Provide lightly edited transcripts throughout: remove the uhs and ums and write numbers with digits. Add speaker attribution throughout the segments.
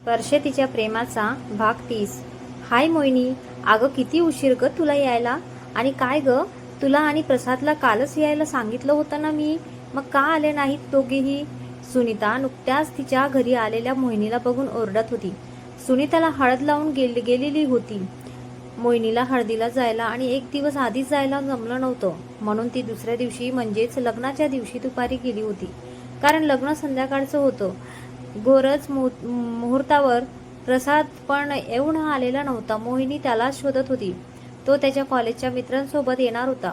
Speaker 1: स्पर्श तिच्या प्रेमाचा भाग 30. हाय मोहिनी, अगं किती उशीर ग तुला यायला. आणि काय ग, तुला आणि प्रसादला कालच यायला सांगितलं होतं ना मी, मग का आले नाहीत दोघेही. सुनीता नुकत्याच तिच्या घरी आलेल्या मोहिनीला बघून ओरडत होती. सुनीताला हळद लावून गेलेली होती. मोहिनीला हळदीला जायला आणि एक दिवस आधीच जायला जमलं नव्हतं, म्हणून ती दुसऱ्या दिवशी म्हणजेच लग्नाच्या दिवशी दुपारी गेली होती. कारण लग्न संध्याकाळचं होतं. गोरज मुहूर्तावर प्रसाद पण येऊन आलेला नव्हता. मोहिनी त्याला शोधत होती. तो त्याच्या कॉलेजच्या मित्रांसोबत येणार होता.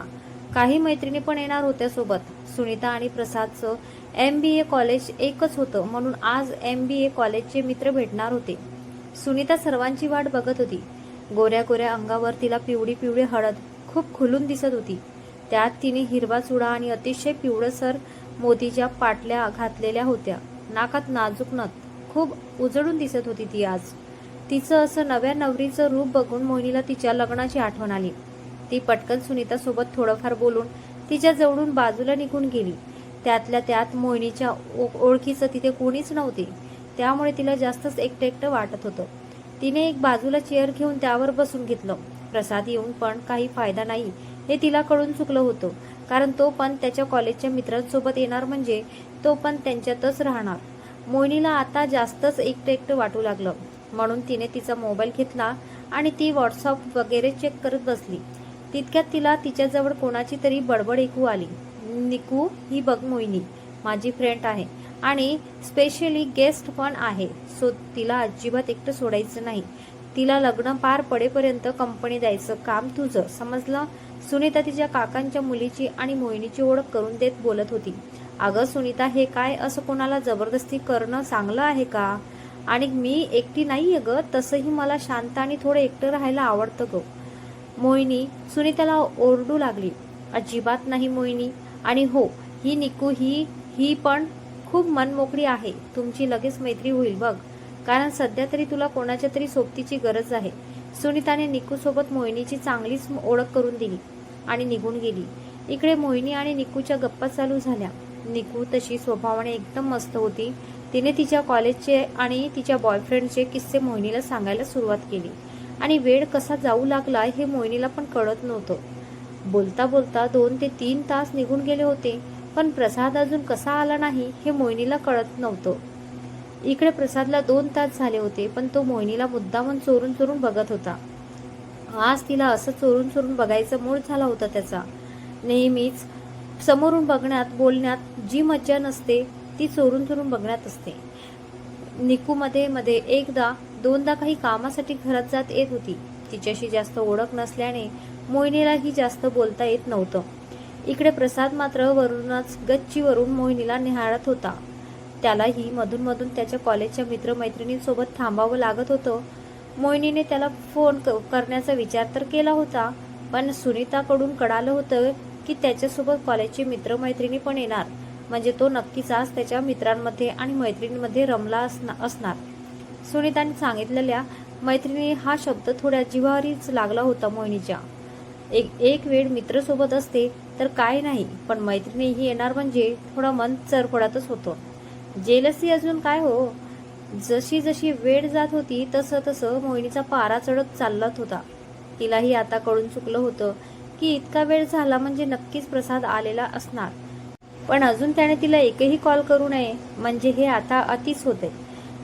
Speaker 1: काही मैत्रिणी पण येणार होत्या सोबत. सुनीता आणि प्रसादचं MBA कॉलेज एकच होतं, म्हणून आज MBA कॉलेजचे मित्र भेटणार होते. सुनीता सर्वांची वाट बघत होती. गोऱ्या गोऱ्या अंगावर तिला पिवळी पिवळी हळद खूप खुलून दिसत होती. त्यात तिने हिरवा चुडा आणि अतिशय पिवळसर मोतीच्या पाटल्या घातलेल्या होत्या. नाकात नाजूक नथ, खूप उजळून दिसत होती ती आज. तिचं असं नव्या नवरीचं रूप बघून मोहिनीला तिच्या लग्नाची आठवण आली. ती पटकन सुनीतासोबत थोडंफार बोलून तिच्या जवळून बाजूला निघून गेली. त्यातल्या त्यात मोहिनीच्या ओळखीचं तिथे कोणीच नव्हते, त्यामुळे तिला जास्तच एकटं एकटं वाटत होतं. तिने एक बाजूला चेअर घेऊन त्यावर बसून घेतलं. प्रसाद येऊन पण काही फायदा नाही हे तिला कळून चुकलं होतं, कारण तो पण त्याच्या कॉलेजच्या मित्रांसोबत येणार, म्हणजे तो पण त्यांच्यातच राहणार. मोहिनीला आता जास्तच एकटं एकटं वाटू लागलं, म्हणून तिने तिचा मोबाईल घेतला आणि ती व्हॉट्सअप वगैरे चेक करत बसली. तितक्यात तिला तिच्याजवळ कोणाची तरी बडबड ऐकू आली. निकू, ही बघ मोहिनी माझी फ्रेंड आहे आणि स्पेशली गेस्ट पण आहे, सो तिला अजिबात एकटं सोडायचं नाही. तिला लग्न पार पडेपर्यंत कंपनी द्यायचं काम तुझं, समजलं. सुनीता तिच्या काकांच्या मुलीची आणि मोहिनीची ओळख करून देत बोलत होती. अगं सुनीता, हे काय असं कोणाला जबरदस्ती करणं चांगलं आहे का? आणि मी एकटी नाहीये ग, तसंही मला शांत आणि थोडं एकटं राहायला आवडतं ग. मोहिनी सुनीताला ओरडू लागली. अजिबात नाही मोहिनी, आणि हो, ही निकू ही पण खूप मनमोकळी आहे. तुमची लगेच मैत्री होईल बघ, कारण सध्या तरी तुला कोणाच्या तरी सोबतीची गरज आहे. सुनीताने निकूसोबत मोहिनीची चांगलीच ओळख करून दिली आणि निघून गेली. इकडे मोहिनी आणि निकूच्या गप्पा चालू झाल्या. निकू तशी स्वभावाने एकदम मस्त होती. तिने तिच्या कॉलेजचे आणि तिच्या बॉयफ्रेंडचे किस्से मोहिनीला सांगायला सुरुवात केली आणि वेळ कसा जाऊ लागला हे मोहिनीला पण कळत नव्हतं. बोलता बोलता 2 ते 3 तास निघून गेले होते, पण प्रसाद अजून कसा आला नाही हे मोहिनीला कळत नव्हतं. इकडे प्रसादला 2 तास झाले होते, पण तो मोहिनीला मुद्दामून चोरून चोरून बघत होता. आज तिला असं चोरून चोरून बघायचं मूड झाला होता त्याचा. नेहमीच समोरून बघण्यात बोलण्यात जी मज्जा नसते ती चोरून चोरून बघण्यात असते. निकू मध्ये मध्ये एकदा दोनदा काही कामासाठी घरात जात येत होती. तिच्याशी जास्त ओळख नसल्याने मोहिनीलाही जास्त बोलता येत नव्हतं. इकडे प्रसाद मात्र वरूनच गच्चीवरून मोहिनीला निहाळत होता. त्यालाही मधून मधून त्याच्या कॉलेजच्या मित्रमैत्रिणींसोबत थांबावं लागत होतं. मोहिनीने त्याला फोन करण्याचा विचार तर केला होता, पण सुनीताकडून कळालं होतं की त्याच्यासोबत कॉलेजचे मित्रमैत्रिणी पण येणार, म्हणजे तो नक्कीच आज त्याच्या मित्रांमध्ये आणि मैत्रिणींमध्ये रमला असणार. सुनीताने सांगितलेल्या मैत्रिणी हा शब्द थोड्या जिव्हारीच लागला होता मोहिनीच्या. एक वेळ मित्रसोबत असते तर काय नाही, पण मैत्रिणीही येणार म्हणजे थोडं मन चरफडातच होतं. जेलसी अजून काय हो. जशी जशी वेळ जात होती तसं तसं मोहिनीचा पारा चढत चालत होता. तिलाही आता कळून चुकलं होतं की इतका वेळ झाला म्हणजे नक्कीच प्रसाद आलेला असणार, पण अजून त्याने तिला एकही कॉल करू नये म्हणजे हे आता अतिच होते.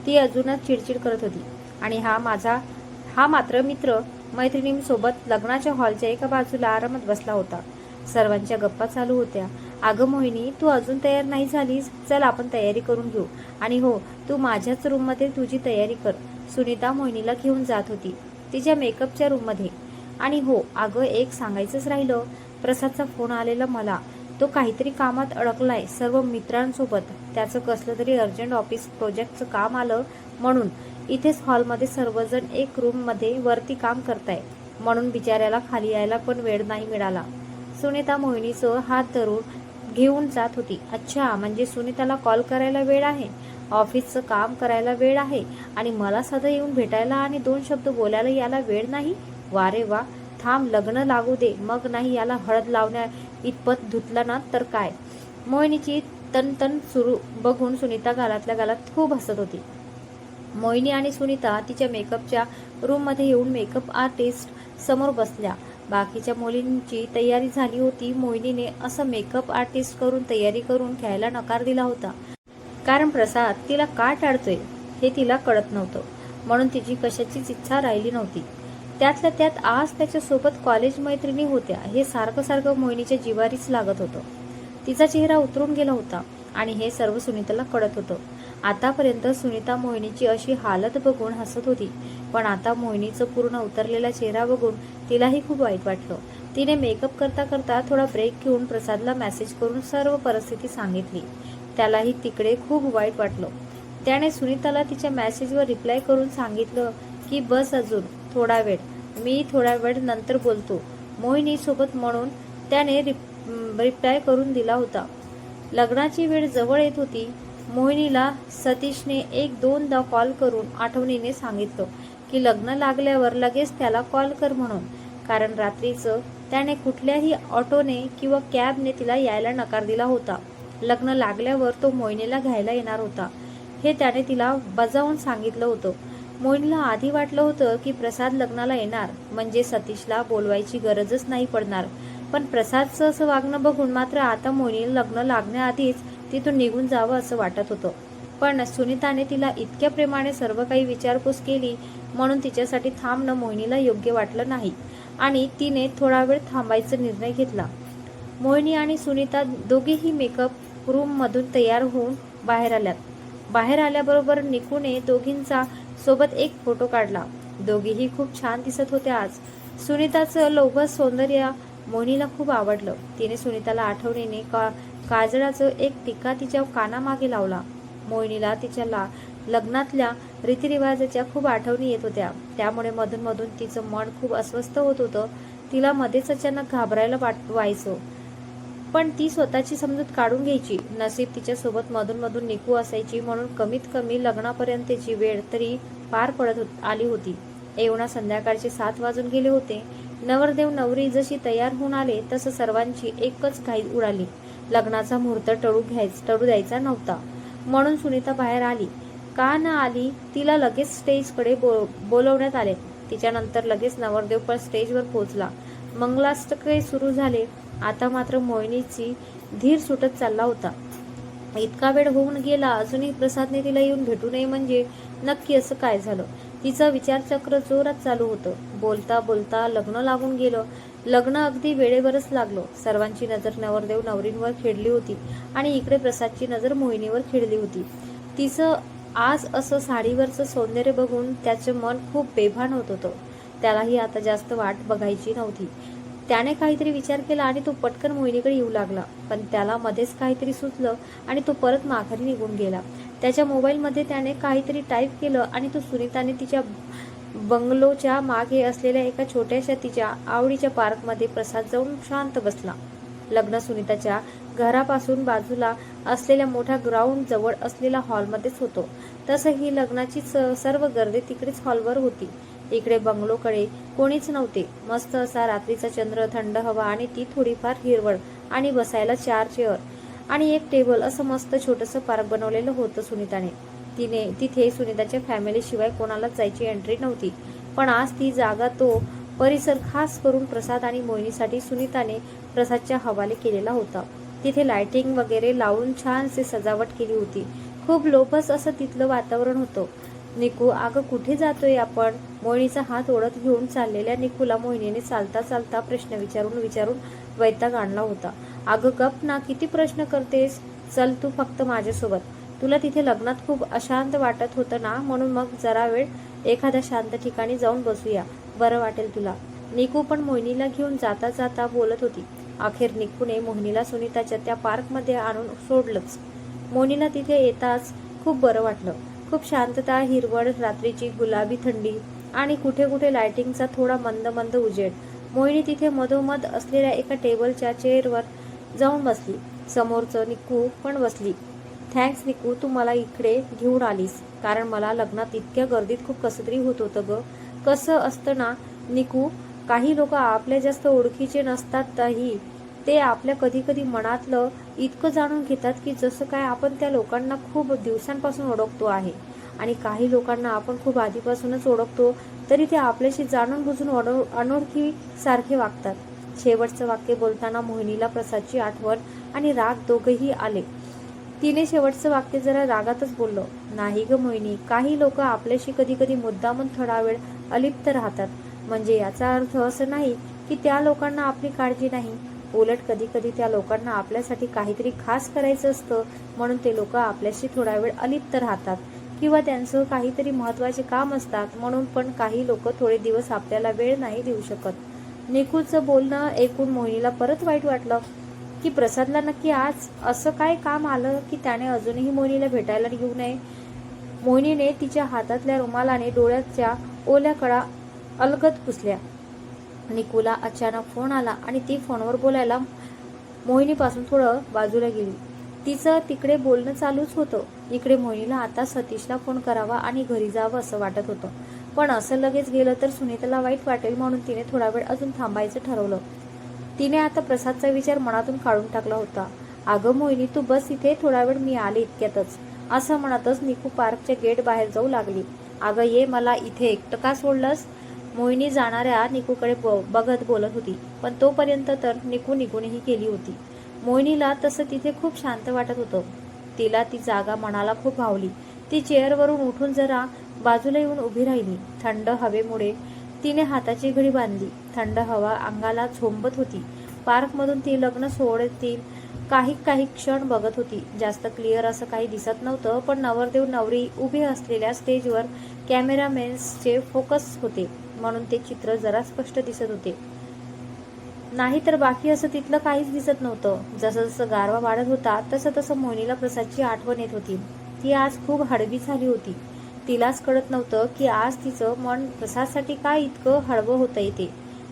Speaker 1: ती अजूनच चिडचिड करत होती. आणि हा मात्र मित्र मैत्रिणींसोबत लग्नाच्या हॉलच्या एका बाजूला आरामात बसला होता. सर्वांच्या गप्पा चालू होत्या. अगं मोहिनी, तू अजून तयार नाही झालीस? चल आपण तयारी करून घेऊ. आणि हो, तू माझ्याच रूममध्ये तुझी तयारी कर. सुनीता मोहिनीला घेऊन जात होती तिच्या मेकअपच्या रूममध्ये. आणि हो अगं, एक सांगायचंच राहिलं, प्रसादचा फोन आलेला मला. तो काहीतरी कामात अडकलाय सर्व मित्रांसोबत. त्याचं कसलं तरी अर्जंट ऑफिस प्रोजेक्टचं काम आलं, म्हणून इथेच हॉलमध्ये सर्वजण एक रूममध्ये वरती काम करताय, म्हणून बिचाऱ्याला खाली यायला पण वेळ नाही मिळाला. सुनीता मोहिनीचं हात धरून घेऊन जात होती. अच्छा, म्हणजे सुनीताला कॉल करायला वेळ आहे, ऑफिसचं काम करायला वेळ आहे, आणि मला साधं येऊन भेटायला आणि 2 शब्द बोलायला याला वेळ नाही. वा रे वा, थांब लग्न लागू दे, मग नाही याला हळद लावण्या इतपत धुतला ना तर काय. मोहिनीची तन सुरू बघून सुनीता गालातल्या गालात खूप हसत होती. मोहिनी आणि सुनीता तिच्या मेकअपच्या रूममध्ये येऊन मेकअप आर्टिस्ट समोर बसल्या. बाकीच्या मुलींची तयारी झाली होती. मोहिनीने असं मेकअप आर्टिस्ट करून तयारी करून घ्यायला नकार दिला होता, कारण प्रसाद तिला का टाळतोय हे तिला कळत नव्हतं. म्हणून तिची कशाचीच इच्छा राहिली नव्हती. त्यातल्या त्यात आज त्याच्यासोबत कॉलेज मैत्रिणी होत्या हे सारखं सारखं मोहिनीच्या जिवारीच लागत होतं. तिचा चेहरा उतरून गेला होता आणि हे सर्व सुनीताला कळत होतं. आतापर्यंत सुनीता मोहिनीची अशी हालत बघून हसत होती, पण आता मोहिनीचं पूर्ण उतरलेला चेहरा बघून तिलाही खूप वाईट वाटलं. तिने मेकअप करता करता थोडा ब्रेक घेऊन प्रसादला मेसेज करून सर्व परिस्थिती सांगितली. त्यालाही तिकडे खूप वाईट वाटलं. त्याने सुनीताला तिच्या मेसेजवर रिप्लाय करून सांगितलं की बस अजून थोडा वेळ, मी थोडा वेळ नंतर बोलतो मोहिनी सोबत, म्हणून त्याने रिप्लाय करून दिला होता. लग्नाची वेळ जवळ येत होती. मोहिनीला सतीशने 1-2दा कॉल करून आठवणीने सांगितलं की लग्न लागल्यावर लगेच त्याला कॉल कर म्हणून, कारण रात्रीचं त्याने कुठल्याही ऑटोने किंवा कॅबने तिला यायला नकार दिला होता. लग्न लागल्यावर तो मोहिनीला घ्यायला येणार होता हे त्याने तिला बजावून सांगितलं होतं. मोहिनीला आधी वाटलं होतं की प्रसाद लग्नाला येणार म्हणजे सतीशला बोलवायची गरजच नाही पडणार, पण प्रसादचं असं वागणं बघून मात्र आता मोहिनीला लग्न लागण्याआधीच तिथून निघून जावं असं वाटत होतं. पण सुनीताने तिला इतक्या प्रेमाने सर्व काही विचारपूस केली म्हणून तिच्यासाठी थांबणं मोहिनीला योग्य वाटलं नाही आणि तिने थोडा वेळ थांबायचा निर्णय घेतला. मोहिनी आणि सुनीता दोघेही मेकअप रूममधून तयार होऊन बाहेर आल्यात. बाहेर आल्याबरोबर निकूने दोघींचा सोबत एक फोटो काढला. दोघीही खूप छान दिसत होत्या आज. सुनीताचं लोभस सौंदर्य मोहिनीला खूप आवडलं. तिने सुनीताला आठवणीने काजळाचं एक टिक्का तिच्या कानामागे लावला. मोहिनीला तिच्या लग्नातल्या रीतिरिवाजाच्या खूप आठवणी येत होत्या, त्यामुळे मधून मधून तिचं मन खूप अस्वस्थ होत होतं. तिला मध्येच अचानक घाबरायला व्हायचं, पण ती स्वतःची समजूत काढून घ्यायची. नसीब तिच्यासोबत मधून मधून निकू असायची म्हणून कमीत कमी लग्नापर्यंतची वेळ तरी पार पडत आली होती. एवढा संध्याकाळचे 7 वाजून गेले होते. नवरदेव नवरी जशी तयार होऊन आले तसं सर्वांची एकच घाई उडाली. लग्नाचा मुहूर्त टळू द्यायचा नव्हता म्हणून सुनीता बाहेर आली. का न आली, तिला लगेच स्टेजकडे बोलवण्यात आले. तिच्यानंतर लगेच नवरदेव पण स्टेजवर पोहोचला. मंगलाष्टके सुरू झाले. आता मात्र मोहिनीची धीर सुटत चालला होता. इतका वेळ होऊन गेला, अजूनही प्रसादने तिला येऊन भेटू नये म्हणजे नक्की असं काय झालं. तिचं विचारचक्र जोरात चालू होतं. बोलता बोलता लग्न लागून गेलं. लग्न अगदी वेळेवरच लागलं. सर्वांची नजर नवरदेव नवरींवर खेळली होती आणि इकडे प्रसादची नजर मोहिनीवर खेळली होती. तिचं आज असं साडीवरचं सौंदर्य बघून त्याचं मन खूप बेभान होत होतं. त्यालाही आता जास्त वाट बघायची नव्हती. त्याने काहीतरी विचार केला आणि तो पटकन मोहिनीकडे येऊ लागला, पण त्याला मध्येच काहीतरी सुचलं आणि तो परत माघारी निघून गेला. त्याच्या मोबाईलमध्ये त्याने काहीतरी टाईप केलं आणि तो सुनीताने तिच्या बंगलोच्या मागे असलेल्या एका छोट्याशा तिच्या आवडीच्या पार्कमध्ये प्रसाद जाऊन शांत बसला. लग्न सुनीताच्या घरापासून बाजूला असलेल्या मोठ्या ग्राउंड जवळ असलेल्या हॉलमध्येच होतं. तसं ही लग्नाची सर्व गर्दी तिकडेच हॉलवर होती. इकडे बंगलोकडे कोणीच नव्हते. मस्त असा रात्रीचा चंद्र, थंड हवा आणि ती थोडीफार हिरवळ आणि बसायला 4 चेअर आणि एक टेबल असं मस्त छोटंसं पार्क बनवलेलं होतं सुनीताने. तिथे सुनीताच्या फॅमिलीशिवाय कोणालाच जायची एंट्री नव्हती. पण आज ती जागा, तो परिसर खास करून प्रसाद आणि मोहिनीसाठी सुनीताने प्रसादच्या हवाले केलेला होता. तिथे लाइटिंग वगैरे लावून छानसे सजावट केली होती. खूप लोभस असं तिथलं वातावरण होतं. निकू, अगं कुठे जातोय आपण? मोहिनीचा हात ओढत घेऊन चाललेल्या निकूला मोहिनीने चालता चालता प्रश्न विचारून वैताग आणला होता. अगं गप ना, किती प्रश्न करतेस? चल तू फक्त माझ्यासोबत. तुला तिथे लग्नात खूप अशांत वाटत होतं ना, म्हणून मग जरा वेळ एखाद्या शांत ठिकाणी जाऊन बसूया, बरं वाटेल तुला. निकू पण मोहिनीला घेऊन जाता जाता बोलत होती. अखेर निकूने मोहिनीला सुनीताच्या त्या पार्कमध्ये आणून सोडलंच. मोहिनीला तिथे येताच खूप बरं वाटलं. खूप शांतता, हिरवळ, रात्रीची गुलाबी थंडी आणि कुठे कुठे लाइटिंगचा थोडा मंद मंद उजेड. मोहिनी तिथे मधोमध असलेल्या एका टेबलच्या चेअरवर जाऊन बसली. समोरचं निकू पण बसली. थँक्स निकू, तू मला इकडे घेऊन आलीस, कारण मला लग्नात इतक्या गर्दीत खूप कसतरी होत होतं ग. कसं असतं ना निकू, काही लोक आपल्या जास्त ओळखीचे नसतातही ते आपल्या कधी कधी मनातलं इतकं जाणून घेतात की जसं काय आपण त्या लोकांना खूप दिवसांपासून ओळखतो आहे. आणि काही लोकांना आपण खूप आधीपासूनच ओळखतो तरी ते आपल्याशी जाणून बुजून अनोळखी सारखे वागतात. शेवटचं वाक्य बोलताना मोहिनीला प्रसादची आठवण आणि राग दोघेही आले. तिने शेवटचं वाक्य जरा रागातच बोललं, नाही ग मोहिनी, काही लोक आपल्याशी कधी कधी मुद्दामून थोडा वेळ अलिप्त राहतात. म्हणजे याचा अर्थ असं नाही की त्या लोकांना आपली काळजी नाही. उलट कधी कधी त्या लोकांना आपल्यासाठी काहीतरी खास करायचं असतं म्हणून ते लोक आपल्याशी थोडा वेळ अलिप्त राहतात. किंवा त्यांचं काहीतरी महत्त्वाचे काम असतात म्हणून. पण काही लोक थोडे दिवस आपल्याला वेळ नाही देऊ शकत. निकूचं बोलणं ऐकून मोहिनीला परत वाईट वाटलं की प्रसादला नक्की आज असं काय काम आलं की त्याने अजूनही मोहिनीला भेटायला येऊ नये. मोहिनीने तिच्या हातातल्या रुमालाने डोळ्याच्या ओल्या कडा अलगद पुसल्या. निकूला अचानक फोन आला आणि ती फोनवर बोलायला मोहिनीपासून थोडं बाजूला गेली. तिचं तिकडे बोलणं चालूच होतं. इकडे मोहिनीला आता सतीशला फोन करावा आणि घरी जावं असं वाटत होतं. पण असं लगेच गेलं तर सुनीताला वाईट वाटेल म्हणून तिने थोडा वेळ अजून थांबायचं ठरवलं. तिने आता प्रसादचा विचार मनातून काढून टाकला होता. अगं मोहिनी, तू बस इथे, थोडा वेळ मी आले इतक्यातच, असं म्हणतच निकू पार्कच्या गेट बाहेर जाऊ लागली. अगं ये, मला इथे एकटं का सोडलंस? मोहिनी जाणाऱ्या निकूकडे बघत बोलत होती. पण तोपर्यंत तर निकू निघूनही गेली होती. मोहिनीला तसं तिथे खूप शांत वाटत होतं. तिला ती जागा मनाला खूप भावली. ती चेअरवरून उठून जरा बाजूला येऊन उभी राहिली. थंड हवेमुळे तिने हाताची घडी बांधली. थंड हवा अंगाला झोंबत होती. पार्कमधून ती लग्न सोहळ्यातील काही क्षण बघत होती. जास्त क्लिअर असं काही दिसत नव्हतं, पण नवरदेव नवरी उभे असलेल्या स्टेजवर कॅमेरामॅन्सचे फोकस होते म्हणून ते चित्र जरा स्पष्ट दिसत होते. नाही तर बाकी असं तिथलं काहीच दिसत नव्हतं. जसं जसं गारवा वाढत होता तसं तसं मोहिनीला प्रसादची आठवण येत होती. ती आज खूप हळवी झाली होती. तिलाच कळत नव्हतं की आज तिचं मन प्रसादसाठी काय इतकं हळवं होतं येते.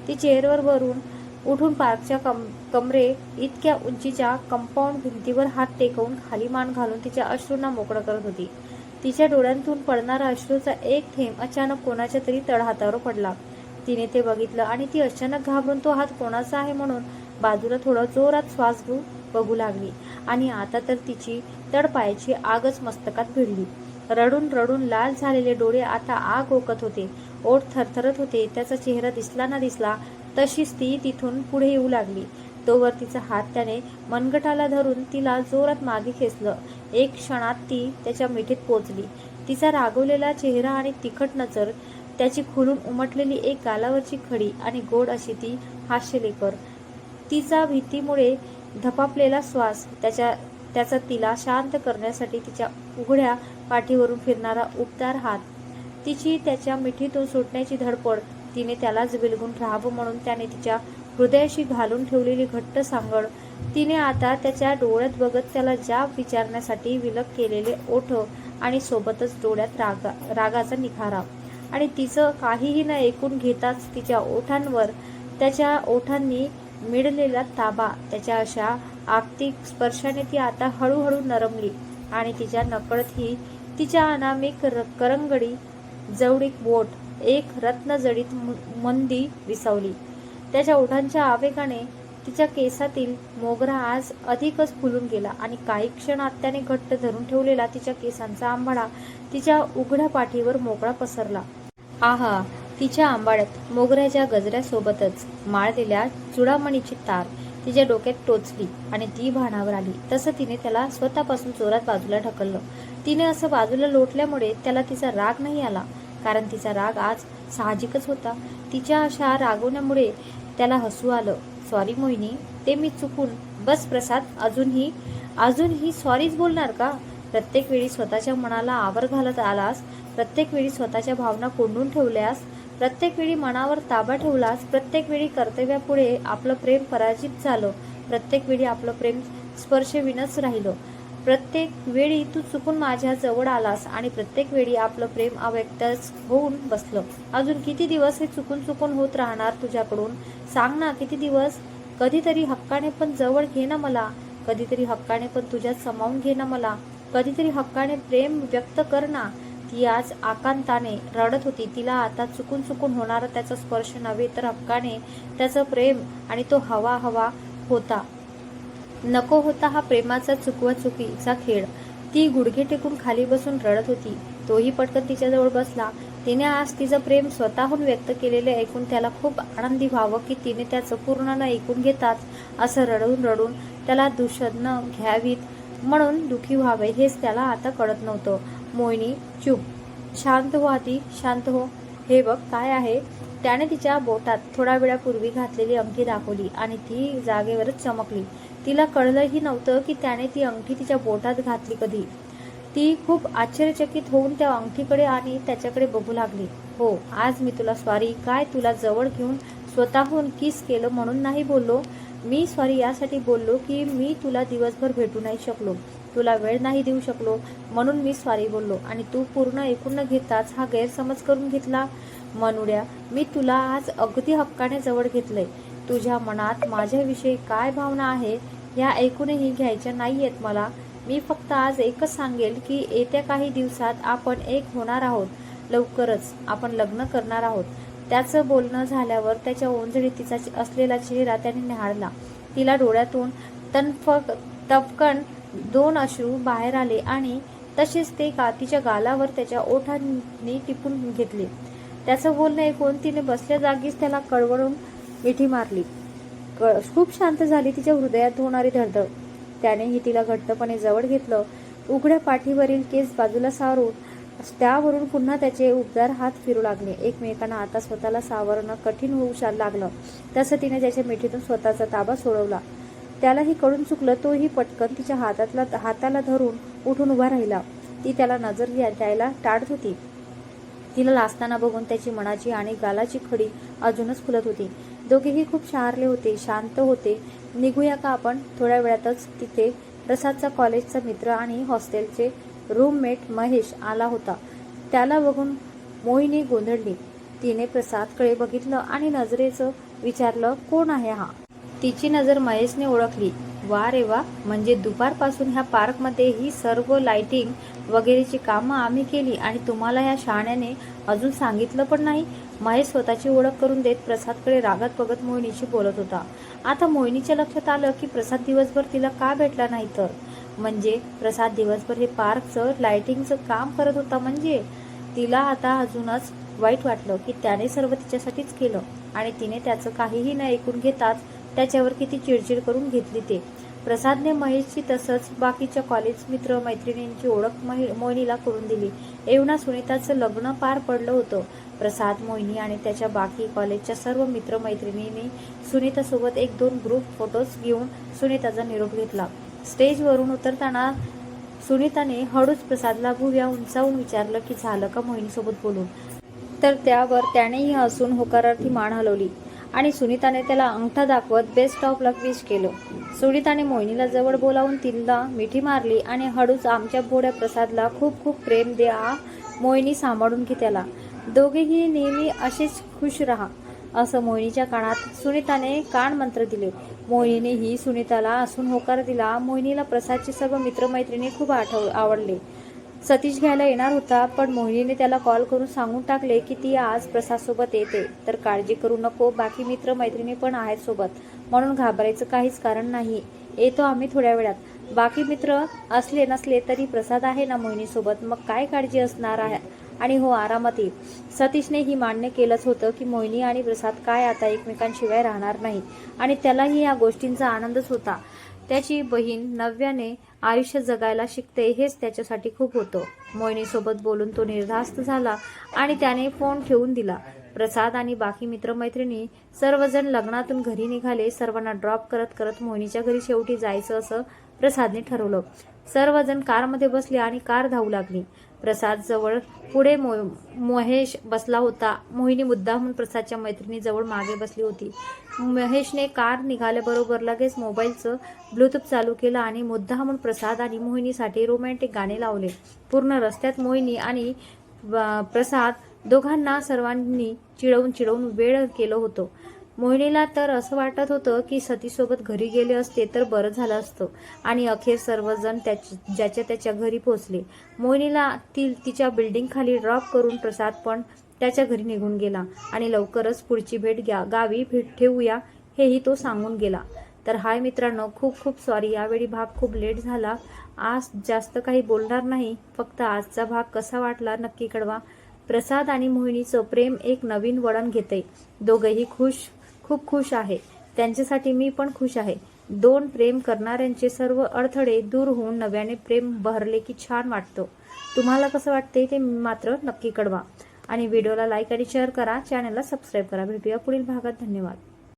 Speaker 1: ती चेअरवर वरून उठून पार्कच्या कमरे इतक्या उंचीच्या कंपाऊंड भिंतीवर हात टेकवून खाली मान घालून तिच्या अश्रूंना मोकळं करत होती. तिच्या डोळ्यांतून पडणारा अश्रूचा एक थेंब अचानक कोणाच्या तरी तळहातावर पडला. तिने ते बघितलं आणि ती अचानक घाबरून तो हात कोणाचा आहे म्हणून बाजूला थोडा जोरात श्वास घेऊन बघू लागली. आणि आता तर तिची तळपायाची आगच मस्तकात भिडली. रडून रडून लाल झालेले डोळे आता आग ओकत होते. ओठ थरथरत होते. त्याचा चेहरा दिसला ना दिसला तशीच ती तिथून पुढे येऊ लागली. तोवर तिचा हात त्याने मनगटाला धरून तिला जोरात मागे खेचलं. एक क्षणात ती त्याच्या मिठीत पोचली. तिचा रागवलेला चेहरा आणि तिखट नजर, त्याची खुलून उमटलेली एक गालावरची खडी आणि गोड अशी ती हास्यलेकर, तिचा भीतीमुळे धपापलेला श्वास, त्याचा तिला शांत करण्यासाठी तिच्या उघड्या पाठीवरून फिरणारा उबदार हात, तिची त्याच्या मिठीतून सुटण्याची धडपड, तिने त्यालाच बिलगून राहावं म्हणून त्याने तिच्या हृदयाशी घालून ठेवलेली घट्ट सांगड, तिने आता त्याच्या डोळ्यात बघत त्याला जाब विचारण्यासाठी विलग केलेले ओठ आणि सोबतच डोळ्यात रागाचा निखारा. आणि तिचं काहीही न ऐकून घेताच तिच्या ओठांवर त्याच्या ओठांनी मिळलेला ताबा, त्याच्या अशा आक्तिक स्पर्शाने ती आता हळूहळू नरमली आणि तिच्या नकळतही तिच्या अनामिक करंगडी जवळीक बोट एक रत्नजडित मंदी विसावली. त्याच्या ओठांच्या आवेगाने तिच्या केसातील मोगरा आज अधिकच फुलून गेला आणि काही क्षणात त्याने घट्ट धरून ठेवलेला तिच्या केसांचा आंबाडा तिच्या उघड्या पाठीवर मोकळा पसरला. आहा, तिच्या आंबाड्यात मोगऱ्याच्या गजऱ्यासोबतच माळलेल्या चुडामणीची तार तिच्या डोक्यात टोचली आणि ती भानावर आली. तसं तिने त्याला स्वतःपासून जोरात बाजूला ढकललं. तिने असं बाजूला लोटल्यामुळे त्याला तिचा राग नाही आला, कारण तिचा राग आज साहजिकच होता. तिच्या अशा रागवण्यामुळे त्याला हसू आलं. सॉरी मोहिनी, ते मी चुकून. बस प्रसाद, अजूनही सॉरीच बोलणार का? प्रत्येक वेळी स्वतःच्या मनाला आवर घालत आलास, प्रत्येक वेळी स्वतःच्या भावना कोंडून ठेवल्यास, प्रत्येक वेळी मनावर ताबा ठेवलास, प्रत्येक वेळी कर्तव्यापुढे आपलं प्रेम पराजित झालं, प्रत्येक वेळी आपलं प्रेम स्पर्शविनच राहिलं, प्रत्येक वेळी तू चुकून माझ्या जवळ आलास आणि प्रत्येक वेळी आपलं प्रेम अव्यक्तच होऊन बसलं. अजून किती दिवस हे चुकून होत राहणार तुझ्याकडून? सांग ना, किती दिवस? कधीतरी हक्काने पण जवळ घे ना मला, कधीतरी हक्काने पण तुझ्यात सामावून घे ना मला, कधीतरी हक्काने प्रेम व्यक्त कर ना. ती आज आकांताने रडत होती. तिला आता चुकून होणारा त्याचा स्पर्श नव्हे तर हक्काने त्याचं प्रेम, आणि तो हवा होता, नको होता हा प्रेमाचा चुकवा चुकीचा खेळ. ती गुडघे टेकून खाली बसून रडत होती. तोही पटकन तिच्याजवळ बसला. तिने आज तिचं प्रेम स्वतःहून व्यक्त केलेले ऐकून त्याला खूप आनंदी व्हावं की तिने त्याचं पूर्ण न ऐकून घेताच असं रडून रडून त्याला दुषण घ्यावीत म्हणून दुःखी व्हावे हेच त्याला आता कळत नव्हतं. मोहिनी, चूप, शांत हो आधी, शांत हो. हे बघ काय आहे. त्याने तिच्या बोटात थोडा वेळापूर्वी घातलेली अंगठी दाखवली आणि ती जागेवरच चमकली. तिला कळलंही नव्हतं की त्याने ती अंगठी तिच्या बोटात घातली कधी. ती खूप आश्चर्यचकित होऊन त्या अंगठीकडे आणि त्याच्याकडे बघू लागली. हो, आज मी तुला सॉरी काय तुला जवळ घेऊन स्वतःहून किस केलं म्हणून नाही बोललो. मी सॉरी यासाठी बोललो की मी तुला दिवसभर भेटू नाही शकलो, तुला वेळ नाही देऊ शकलो म्हणून मी सॉरी बोललो आणि तू पूर्ण ऐकून न घेताच हा गैरसमज करून घेतला. मनुड्या, मी तुला आज अगदी हक्काने जवळ घेतलंय. तुझ्या मनात माझ्याविषयी काय भावना आहे ह्या ऐकूनही घ्यायच्या नाहीयेत मला. मी फक्त आज एकच सांगेल की येत्या काही दिवसात आपण एक होणार आहोत. लवकरच आपण लग्न करणार आहोत. त्याचं बोलणं झाल्यावर त्याच्या ओंजळीत तिचा असलेला चेहरा त्याने निहाळला. तिला डोळ्यातून तपकन 2 अश्रू बाहेर आले आणि तसेच ते तिच्या गालावर त्याच्या ओठांनी टिपून घेतले. त्याचं बोलणं ऐकून तिने बसल्या जागीच त्याला कळवळून मिठी मारली. खूप शांत झाली तिच्या हृदयात होणारी धडधड. त्यानेही तिला घट्टपणे जवळ घेतलं. उघड्या पाठीवरील केस बाजूला सारून त्यावरून पुन्हा त्याचे उबदार हात फिरू लागले. एकमेकांना आता स्वतःला सावरणं कठीण होऊ लागलं. तसं तिने त्याच्या मिठीतून स्वतःचा ताबा सोडवला. त्यालाही कळून चुकलं. तोही पटकन तिच्या हाताला धरून उठून उभा राहिला. ती त्याला नजर द्यायला टाळत होती. तिला लाजताना बघून त्याची मनाची आणि गालाची खडी अजूनच फुलत होती. दोघेही खूप शहारले होते, शांत होते. निघूया का आपण? थोड्या वेळातच तिथे प्रसादचा कॉलेजचा मित्र आणि हॉस्टेलचे रूममेट महेश आला होता. त्याला बघून मोहिनी गोंधळली. तिने प्रसादकडे बघितलं आणि नजरेचं विचारलं, कोण आहे हा? तिची नजर महेशने ओळखली. वा रे वा, म्हणजे दुपारपासून ह्या पार्कमध्ये ही सर्व लाइटिंग वगैरेची कामं आम्ही केली आणि तुम्हाला ह्या शहाण्याने अजून सांगितलं पण नाही. महेश स्वतःची ओळख करून देत प्रसादकडे रागात बघत मोहिनीशी बोलत होता. आता मोहिनीच्या लक्षात आलं की प्रसाद दिवसभर तिला का भेटला नाही तर. म्हणजे प्रसाद दिवसभर हे पार्कचं लाइटिंगचं काम करत होता. म्हणजे तिला आता अजूनच वाईट वाटलं की त्याने सर्व तिच्यासाठीच केलं आणि तिने त्याचं काहीही न ऐकून घेताच त्याच्यावर किती चिडचिड करून घेतली ते. प्रसादने महेशची तसंच बाकीच्या कॉलेज मित्र मैत्रिणींची ओळख मोहिनीला करून दिली. एवढा सुनीताचं लग्न पार पडलं होतं. प्रसाद, मोहिनी आणि त्याच्या बाकी कॉलेजच्या सर्व मित्रमैत्रिणींनी सुनीतासोबत 1-2 ग्रुप फोटोज घेऊन सुनीताचा निरोप घेतला. स्टेजवरून उतरताना सुनीताने हळूच प्रसादला भुवया उंचावून विचारलं की झालं का मोहिनीसोबत बोलून. तर त्यावर त्यानेही हसून होकारार्थी मान हलवली आणि सुनीताने त्याला अंगठा दाखवत बेस्ट ऑफ लक विश केलं. सुनीताने मोहिनीला जवळ बोलावून तिला मिठी मारली आणि हळूच आमच्या भोळ्या प्रसादला खूप खूप प्रेम द्या मोहिनी, सांभाळून घे त्याला. दोघेही नेहमी असेच खुश राहा असं मोहिनीच्या कानात सुनीताने कान मंत्र दिले. मोहिनीनेही सुनीताला हसून होकार दिला. मोहिनीला प्रसादचे सर्व मित्रमैत्रिणी खूप आवडले. सतीश घ्यायला येणार होता पण मोहिनीने त्याला कॉल करून सांगून टाकले की ती आज प्रसादसोबत येते, तर काळजी करू नको, बाकी मित्रमैत्रिणी पण आहेत सोबत, म्हणून घाबरायचं काहीच कारण नाही. येतो आम्ही थोड्या वेळात. बाकी मित्र असले नसले तरी प्रसाद आहे ना मोहिनीसोबत, मग काय काळजी असणार आहे. आणि हो, आरामात येईल. सतीशने ही मान्य केलंच होतं की मोहिनी आणि प्रसाद काय आता एकमेकांशिवाय राहणार नाही आणि त्यालाही या गोष्टींचा आनंदच होता. त्याची बहीण नव्याने आयुष्य जगायला शिकते हेच त्याच्यासाठी खूप होतं. मोहिनीसोबत बोलून तो निर्धास्त झाला आणि त्याने फोन ठेवून दिला. प्रसाद आणि बाकी मित्रमैत्रिणी सर्वजण लग्नातून घरी निघाले. सर्वांना ड्रॉप करत करत मोहिनीच्या घरी शेवटी जायचं असं प्रसादने ठरवलं. सर्वजण कारमध्ये बसले आणि कार धावू लागली. प्रसाद जवळ पुढे महेश बसला होता. मोहिनी मुद्दामहून प्रसादच्या मैत्रिणीजवळ मागे बसली होती. महेशने कार निघाल्याबरोबर लगेच मोबाईलचं ब्लूटूथ चालू केलं आणि मुद्दामहून प्रसाद आणि मोहिनीसाठी रोमॅन्टिक गाणे लावले. पूर्ण रस्त्यात मोहिनी आणि प्रसाद दोघांना सर्वांनी चिडवून वेळ केलं होतं. मोहिनीला तर असं वाटत होतं की सतीसोबत घरी गेले असते तर बरं झालं असतं. आणि अखेर सर्वजण ज्याच्या त्याच्या घरी पोहोचले. मोहिनीला तिच्या बिल्डिंग खाली ड्रॉप करून प्रसाद पण त्याच्या घरी निघून गेला आणि लवकरच पुढची भेट गावी ठेवूया हेही तो सांगून गेला. तर हाय मित्रांनो, खूप खूप सॉरी, यावेळी भाग खूप लेट झाला आज जास्त काही बोलणार नाही, फक्त आजचा भाग कसा वाटला नक्की कळवा. प्रसाद आणि मोहिनीचं प्रेम एक नवीन वळण घेते. दोघेही खूप खुश आहे. त्यांच्यासाठी मी पण खुश आहे. दोन प्रेम करणाऱ्यांचे सर्व अडथळे दूर होऊन नव्याने प्रेम बहरले की छान वाटतं. तुम्हाला कसं वाटते ते मात्र नक्की कळवा. आणि व्हिडिओला लाईक आणि शेअर करा. चॅनलला सबस्क्राईब करा. भेटूया पुढील भागात. धन्यवाद.